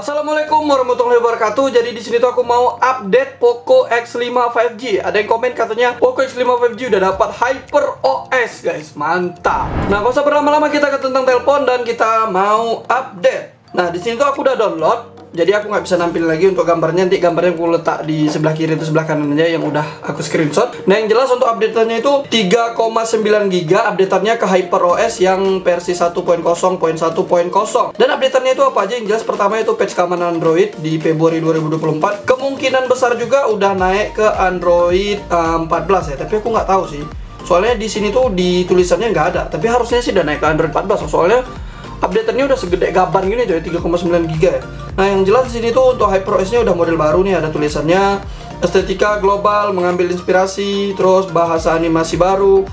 Assalamualaikum warahmatullahi wabarakatuh. Jadi di sini tuh aku mau update Poco X5 5G. Ada yang komen katanya Poco X5 5G udah dapat Hyper OS, guys. Mantap. Nah, gak usah berlama-lama, kita ke tentang telepon dan kita mau update. Nah, di sini tuh aku udah download. Jadi aku nggak bisa nampilin lagi untuk gambarnya. Nanti gambarnya aku letak di sebelah kiri atau sebelah kanan aja yang udah aku screenshot. Nah, yang jelas untuk update-nya itu 3,9 GB update-nya ke HyperOS yang versi 1.0.1.0. Dan update-nya itu apa aja? Yang jelas pertama itu patch keamanan Android di Februari 2024. Kemungkinan besar juga udah naik ke Android 14 ya. Tapi aku nggak tahu sih. Soalnya di sini tuh di tulisannya nggak ada. Tapi harusnya sih udah naik ke Android 14. Soalnya update-nya udah segede gaban gini aja, 3,9 GB ya. Nah, yang jelas di sini tuh untuk HyperOS-nya udah model baru nih, ada tulisannya estetika global, mengambil inspirasi, terus bahasa animasi baru,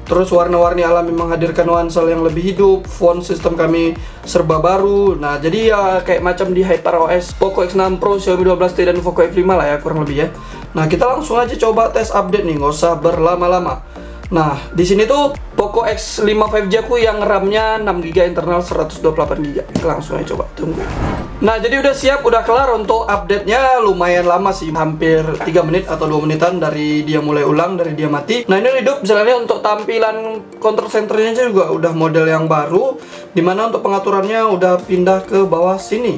terus warna-warni alami menghadirkan nuansa yang lebih hidup, font sistem kami serba baru. Nah, jadi ya kayak macam di HyperOS Poco X6 Pro, Xiaomi 12T dan Poco F5 lah ya, kurang lebih ya. Nah, kita langsung aja coba tes update nih, nggak usah berlama-lama. Nah, di sini tuh Poco X5 5G aku yang RAM-nya 6GB internal 128GB. Kita langsung aja coba tunggu. Nah, jadi udah siap, udah kelar. Untuk update-nya lumayan lama sih, hampir 3 menit atau 2 menitan dari dia mulai ulang, dari dia mati. Nah, ini hidup. Misalnya untuk tampilan control center-nya juga udah model yang baru, dimana untuk pengaturannya udah pindah ke bawah sini.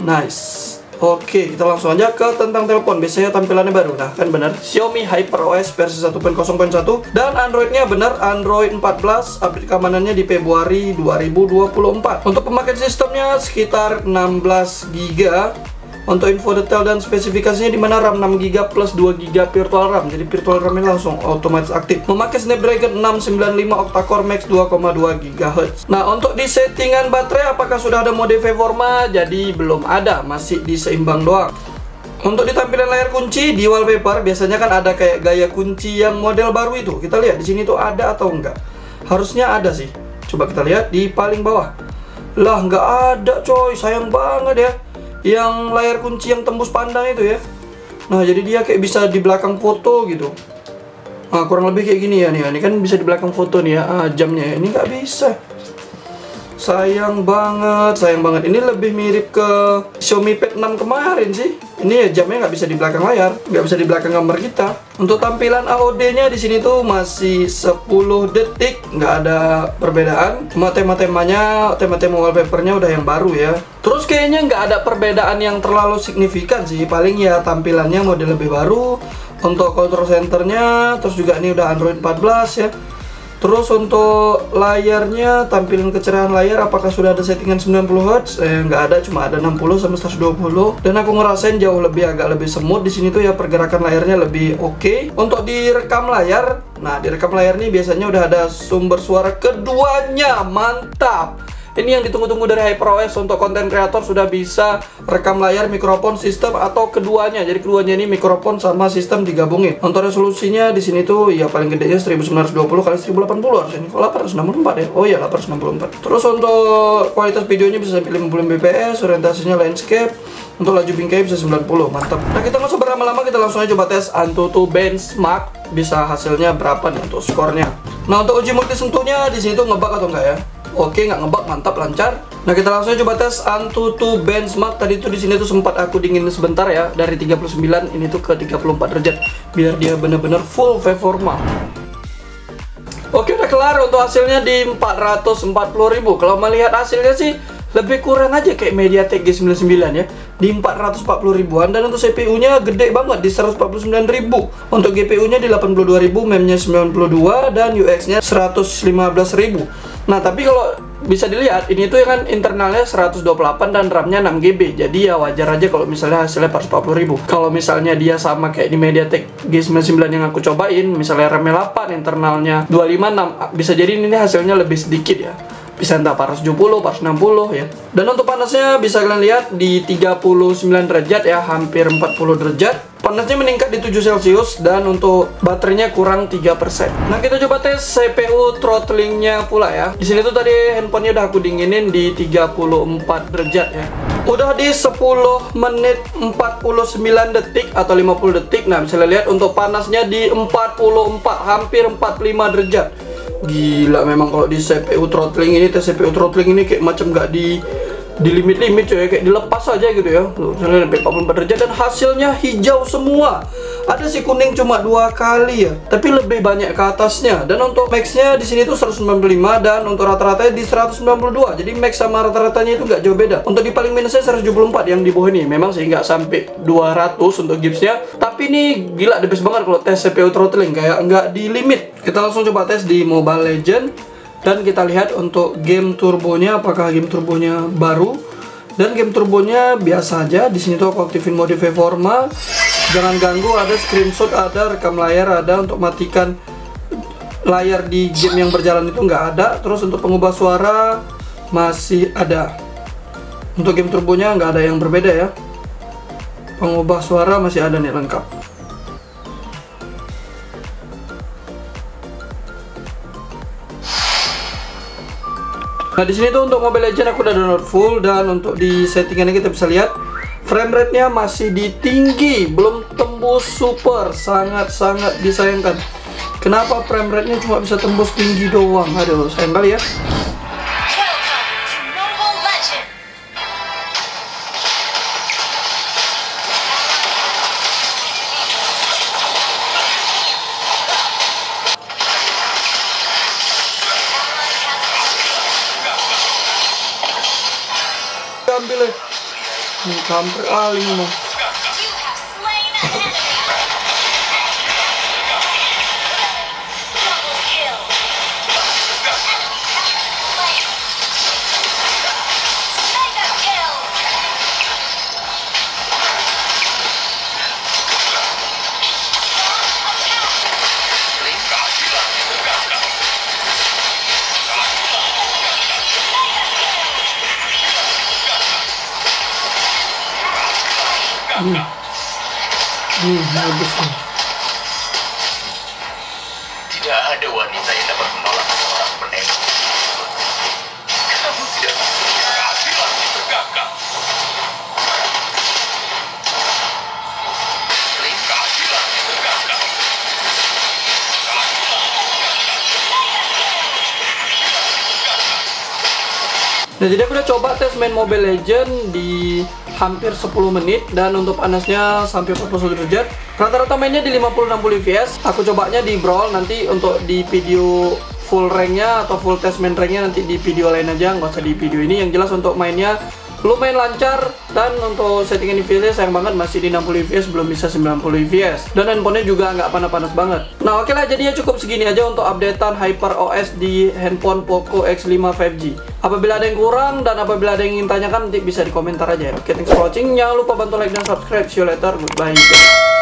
Nice. Oke, kita langsung aja ke tentang telepon. Biasanya tampilannya baru. Nah, kan bener, Xiaomi HyperOS versi 1.0.1. Dan Androidnya bener, Android 14. Update keamanannya di Februari 2024. Untuk pemakaian sistemnya sekitar 16 GB. Untuk info detail dan spesifikasinya, dimana RAM 6GB plus 2GB virtual RAM. Jadi virtual RAM ini langsung otomatis aktif. Memakai Snapdragon 695 octa-core max 2,2 GHz. Nah, untuk di settingan baterai apakah sudah ada mode performa? Jadi belum ada, masih di seimbang doang. Untuk di tampilan layar kunci di wallpaper biasanya kan ada kayak gaya kunci yang model baru itu. Kita lihat di sini tuh ada atau enggak? Harusnya ada sih. Coba kita lihat di paling bawah. Lah, nggak ada coy, sayang banget ya. Yang layar kunci yang tembus pandang itu ya. Nah, jadi dia kayak bisa di belakang foto gitu. Nah, kurang lebih kayak gini ya nih. Ini kan bisa di belakang foto nih ya. Jamnya ya. Ini nggak bisa. Sayang banget, sayang banget. Ini lebih mirip ke Xiaomi Pad 6 kemarin sih. Ini ya jamnya nggak bisa di belakang layar, nggak bisa di belakang gambar kita. Untuk tampilan AOD-nya di sini tuh masih 10 detik, nggak ada perbedaan. Cuma tema-temanya, tema-tema wallpapernya udah yang baru ya. Terus kayaknya nggak ada perbedaan yang terlalu signifikan sih. Paling ya tampilannya model lebih baru. Untuk control centernya, terus juga ini udah Android 14 ya. Terus untuk layarnya, tampilan kecerahan layar apakah sudah ada settingan 90Hz? Nggak ada, cuma ada 60 sama 120. Dan aku ngerasain jauh lebih agak lebih smooth di sini tuh ya, pergerakan layarnya lebih oke. Untuk direkam layar, nah direkam layar nih biasanya udah ada sumber suara keduanya, mantap. Ini yang ditunggu-tunggu dari HyperOS. Untuk konten kreator sudah bisa rekam layar, mikrofon, sistem atau keduanya. Jadi keduanya ini mikrofon sama sistem digabungin. Untuk resolusinya di sini tuh ya paling gedenya 1920 x 1080 harusnya. Ini 864 ya. Oh iya, 864. Terus untuk kualitas videonya bisa sampai 50 fps, orientasinya landscape. Untuk laju bingkai bisa 90, mantap. Nah, kita nggak usah berlama-lama, kita langsung aja coba tes AnTuTu Benchmark. Bisa hasilnya berapa nih untuk skornya. Nah, untuk uji multi sentuhnya di sini tuh ngebug atau enggak ya? Oke, nggak ngebug, mantap, lancar. Nah, kita langsung coba tes AnTuTu Benchmark. Tadi tuh di sini tuh sempat aku dinginin sebentar ya, dari 39 ini tuh ke 34 derajat, biar dia bener-bener full performa. Oke, udah kelar. Untuk hasilnya di 440.000. Kalau melihat hasilnya sih lebih kurang aja kayak MediaTek G99 ya, di 440 ribuan. Dan untuk CPU-nya gede banget di 149.000. Untuk GPU-nya di 82.000, MEM-nya 92 dan UX-nya 115.000. Nah, tapi kalau bisa dilihat ini tuh kan internalnya 128 dan RAM-nya 6GB. Jadi ya wajar aja kalau misalnya hasilnya 440.000. Kalau misalnya dia sama kayak di MediaTek G99 yang aku cobain, misalnya RAM-nya 8, internalnya 256, bisa jadi ini hasilnya lebih sedikit ya. Bisa entah 470, 460 ya. Dan untuk panasnya bisa kalian lihat di 39 derajat ya, hampir 40 derajat. Panasnya meningkat di 7 Celcius dan untuk baterainya kurang 3%. Nah, kita coba tes CPU throttling-nya pula ya. Di sini tuh tadi handphonenya udah aku dinginin di 34 derajat ya. Udah di 10 menit 49 detik atau 50 detik. Nah, bisa lihat untuk panasnya di 44, hampir 45 derajat. Gila memang kalau di CPU throttling ini, tes CPU throttling ini kayak macam nggak di di limit-limit coy, kayak dilepas aja gitu ya. Tuh, misalnya sampai 44 derajat dan hasilnya hijau semua. Ada si kuning cuma 2 kali ya, tapi lebih banyak ke atasnya. Dan untuk max-nya di sini tuh 195 dan untuk rata-ratanya di 192. Jadi max sama rata-ratanya itu nggak jauh beda. Untuk di paling minusnya 174 yang di bawah ini. Memang sih nggak sampai 200 untuk gipsnya, tapi ini gila the best banget kalau tes CPU throttling, kayak nggak di limit. Kita langsung coba tes di Mobile Legends. Dan kita lihat untuk game turbonya, apakah game turbonya baru. Dan game turbonya biasa aja. Di sini tuh aku aktifin mode performa, jangan ganggu, ada screenshot, ada rekam layar, ada untuk matikan layar di game yang berjalan itu nggak ada. Terus untuk pengubah suara masih ada. Untuk game turbonya nggak ada yang berbeda ya. Pengubah suara masih ada nih lengkap. Nah di sini tuh untuk Mobile Legends aku udah download full, dan untuk di settingannya kita bisa lihat frame rate-nya masih di tinggi, belum tembus super, sangat-sangat disayangkan. Kenapa frame rate-nya cuma bisa tembus tinggi doang? Aduh, sayang kali ya. Ambil nih, kampret kali ngomong. Bagus nih. Tidak ada wanita yang dapat menolak seorang penembak. Kamu tidak bisa keadilan ditegakkan. Keadilan ditegakkan. Nah jadi aku udah coba tes main Mobile Legends di hampir 10 menit, dan untuk panasnya sampai 41 derajat. Rata-rata mainnya di 50-60 fps. Aku cobanya di Brawl, nanti untuk di video full ranknya atau full test main ranknya nanti di video lain aja, nggak usah di video ini. Yang jelas untuk mainnya lumayan lancar, dan untuk settingan FPS sayang banget masih di 60 fps, belum bisa 90 fps, dan handphonenya juga nggak panas-panas banget. Nah oke lah, jadinya cukup segini aja untuk updatean HyperOS di handphone Poco X5 5G. Apabila ada yang kurang dan apabila ada yang ingin tanyakan, nanti bisa di komentar aja. Oke, thanks for watching, jangan lupa bantu like dan subscribe. See you later, goodbye guys.